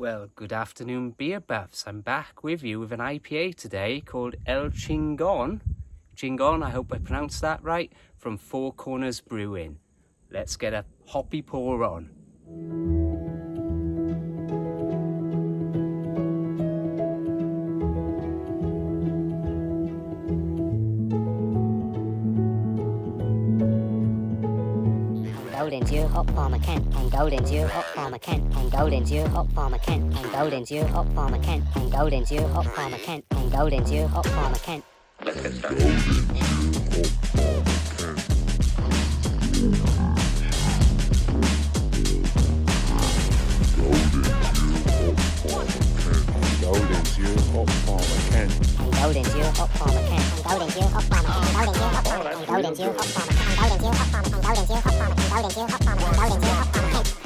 Well, good afternoon, beer buffs. I'm back with you with an IPA today called El Chingon. Chingon, I hope I pronounced that right, from Four Corners Brewing. Let's get a hoppy pour on. Golden Dew Hop Farmer Kent and Golden Dew Hop Farmer Kent and Golden Dew Hop Farmer Kent and Golden Dew Hop Farmer Kent and Golden Dew Hop Farmer Kent and Golden Dew Hop Farmer Kent. Let's get started. Golden Dew Hop Farmer Kent. And Golden Dew Hop Farmer Kent and Golden Dew Hop Farmer Kent and Golden Dew Hop Farmer and Golden Dew Hop Farmer and Golden Dew Hop Farmer and Golden Dew Hop Farmer and Golden Dew Hop Farmer and Golden Dew Hop Farmer Kent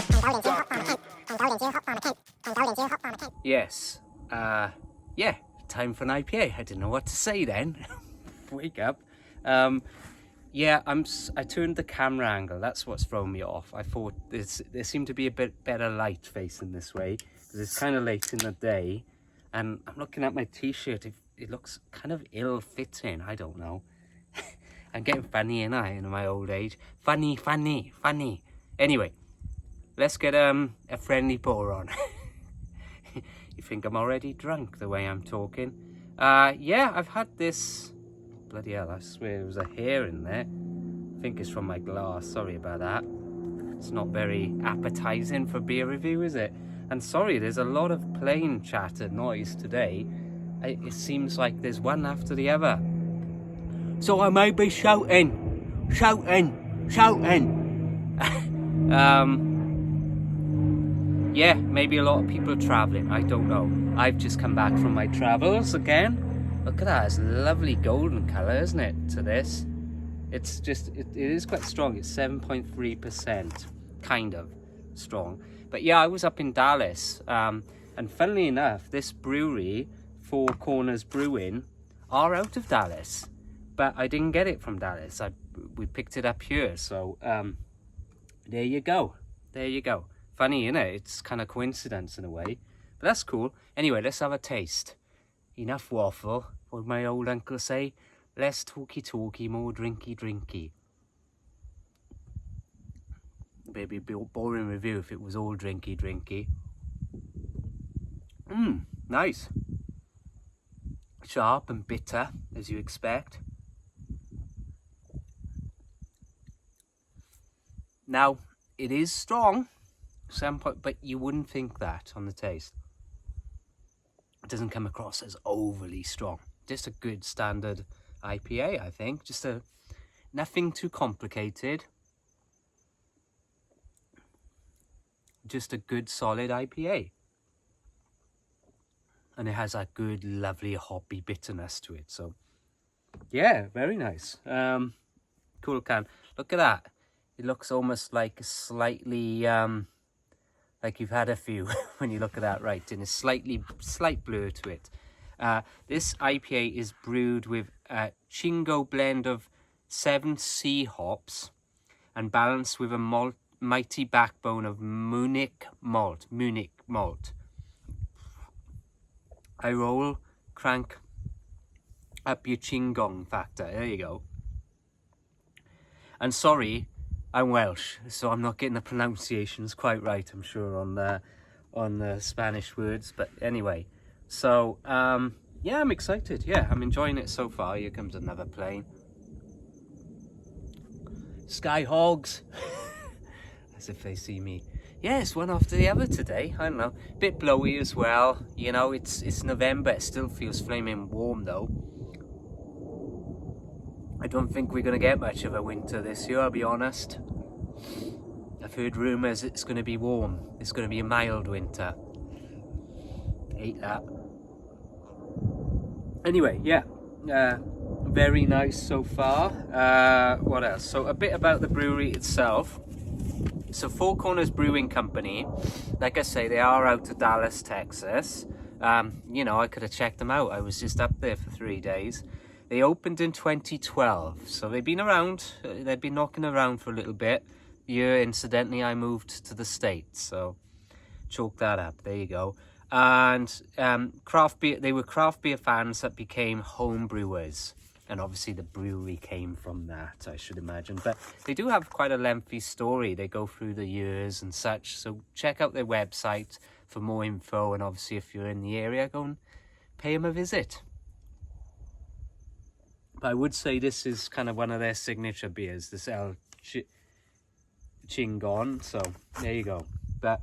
and Golden Dew Hop Farmer Kent and Golden Dew Hop Farmer Kent and Golden Dew Hop Farmer Kent. Yes, yeah, time for an IPA. I didn't know what to say then. Wake up. Yeah, I turned the camera angle. That's what's thrown me off. I thought there seemed to be a bit better light facing this way because it's kind of late in the day, and I'm looking at my t-shirt. It looks kind of ill-fitting. I don't know. I'm getting funny, ain't I, in my old age? Funny. Anyway, let's get a friendly pour on. You think I'm already drunk the way I'm talking? Yeah, I've had this. Bloody hell, I swear there was a hair in there. I think it's from my glass. Sorry about that. It's not very appetizing for beer review, is it? And sorry, there's a lot of plane chatter noise today. It seems like there's one after the other. So I may be shouting. Yeah, maybe a lot of people are traveling. I don't know. I've just come back from my travels again. Look at that, it's lovely golden colour, isn't it, to this? It's just, it is quite strong. It's 7.3%, kind of strong. But yeah, I was up in Dallas, and funnily enough, this brewery, Four Corners Brewing, are out of Dallas. But I didn't get it from Dallas. We picked it up here, so there you go. Funny, innit? It's kind of coincidence in a way, but that's cool. Anyway, let's have a taste. Enough waffle, what would my old uncle say? Less talky, more drinky. Maybe a boring review if it was all drinky. Nice. Sharp and bitter, as you expect. Now, it is strong, but you wouldn't think that on the taste. It doesn't come across as overly strong. Just a good standard IPA, I think. Nothing too complicated. Just a good solid IPA. And it has that good, lovely hoppy bitterness to it. So, yeah, very nice. Cool can. Look at that. It looks almost like a slightly... like you've had a few when you look at that, right? And a slight blur to it. This IPA is brewed with a Chingon blend of 7C hops and balanced with a mighty backbone of Munich malt. I roll, crank up your Chingon factor. There you go. And sorry, I'm Welsh, so I'm not getting the pronunciations quite right, I'm sure, on the Spanish words. But anyway, so, yeah, I'm excited. Yeah, I'm enjoying it so far. Here comes another plane. Sky hogs. As if they see me. Yes, one after the other today. I don't know. Bit blowy as well. You know, it's November. It still feels flaming warm, though. I don't think we're going to get much of a winter this year, I'll be honest. I've heard rumours it's going to be warm. It's going to be a mild winter. Hate that. Anyway, yeah. Very nice so far. What else? So a bit about the brewery itself. So Four Corners Brewing Company, like I say, they are out of Dallas, Texas. You know, I could have checked them out. I was just up there for 3 days. They opened in 2012, so they've been around. They've been knocking around for a little bit. The year, incidentally, I moved to the States, so chalk that up. There you go. And craft beer, they were craft beer fans that became home brewers. And obviously the brewery came from that, I should imagine. But they do have quite a lengthy story. They go through the years and such. So check out their website for more info. And obviously if you're in the area, go and pay them a visit. But I would say this is kind of one of their signature beers, this Chingon. So there you go. But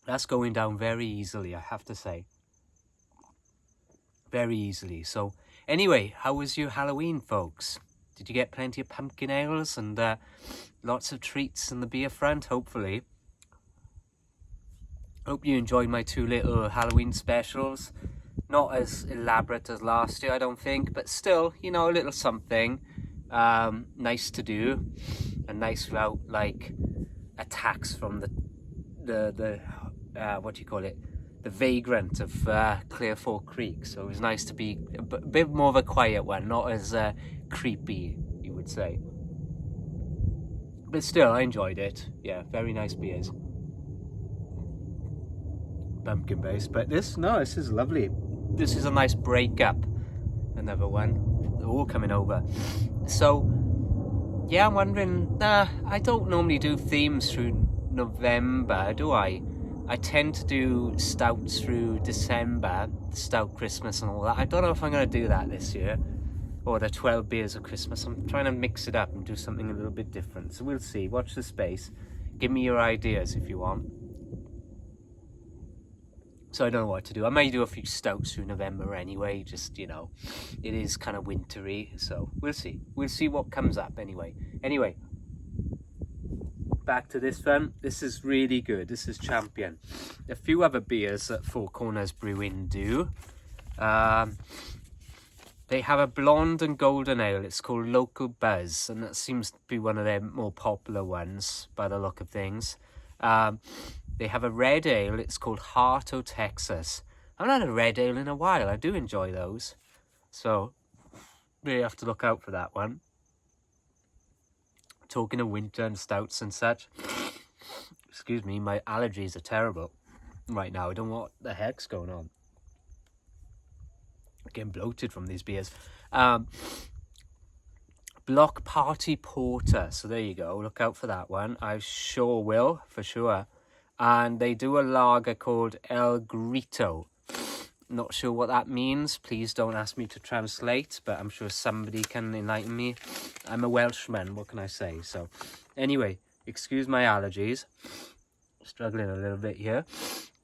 that's going down very easily, I have to say. Very easily. So anyway, how was your Halloween, folks? Did you get plenty of pumpkin ales and lots of treats in the beer front, hopefully? Hope you enjoyed my 2 little Halloween specials. Not as elaborate as last year, I don't think, but still, you know, a little something nice to do. A nice route, like attacks from the what do you call it? The vagrant of Clear Fork Creek. So it was nice to be a bit more of a quiet one, not as creepy, you would say. But still, I enjoyed it. Yeah, very nice beers. Pumpkin based, but this is lovely. This is a nice breakup. Another one. They're all coming over. So, yeah, I'm wondering, I don't normally do themes through November, do I? I tend to do stouts through December, stout Christmas and all that. I don't know if I'm going to do that this year, or the 12 beers of Christmas. I'm trying to mix it up and do something a little bit different. So we'll see. Watch the space. Give me your ideas if you want. So I don't know what to do. I may do a few stouts through November anyway. Just, you know, it is kind of wintry. So we'll see. We'll see what comes up anyway. Anyway, back to this one. This is really good. This is champion. A few other beers that Four Corners Brewing do. They have a blonde and golden ale. It's called Local Buzz. And that seems to be one of their more popular ones by the look of things. They have a red ale. It's called Heart O' Texas. I haven't had a red ale in a while. I do enjoy those. So, really have to look out for that one. Talking of winter and stouts and such. Excuse me, my allergies are terrible right now. I don't know what the heck's going on. I'm getting bloated from these beers. Block Party Porter. So there you go. Look out for that one. I sure will, for sure. And they do a lager called El Grito. Not sure what that means. Please don't ask me to translate, but I'm sure somebody can enlighten me. I'm a Welshman, what can I say? So, anyway, excuse my allergies. Struggling a little bit here.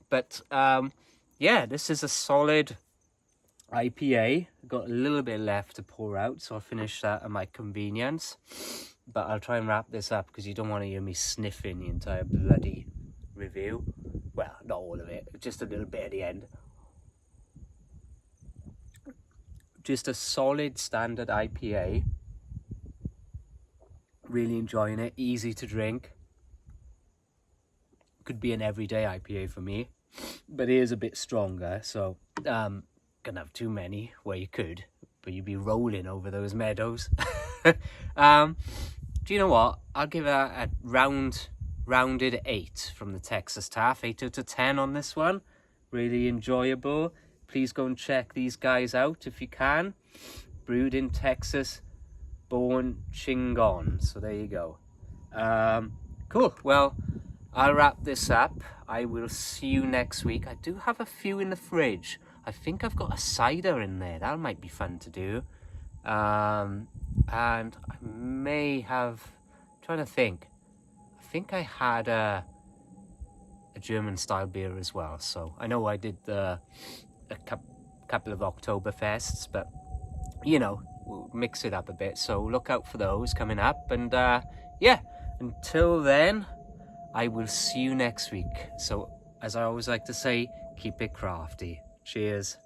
But, yeah, this is a solid IPA. Got a little bit left to pour out, so I'll finish that at my convenience. But I'll try and wrap this up because you don't want to hear me sniffing the entire bloody review. Well, not all of it, just a little bit at the end. Just a solid standard IPA. Really enjoying it. Easy to drink. Could be an everyday IPA for me, but it is a bit stronger, so gonna have too many. Well, you could, but you'd be rolling over those meadows. Do you know what? I'll give it a rounded 8 from the Texas Taff. 8 out of 10 on this one. Really enjoyable. Please go and check these guys out if you can. Brewed in Texas, born Chingon. So there you go. Cool. Well, I'll wrap this up. I will see you next week. I do have a few in the fridge. I think I've got a cider in there. That might be fun to do. And I may have... I'm trying to think. I think I had a German style beer as well. So I know I did a couple of Oktoberfests, but you know, we'll mix it up a bit. So look out for those coming up. And yeah, until then, I will see you next week. So as I always like to say, keep it crafty. Cheers.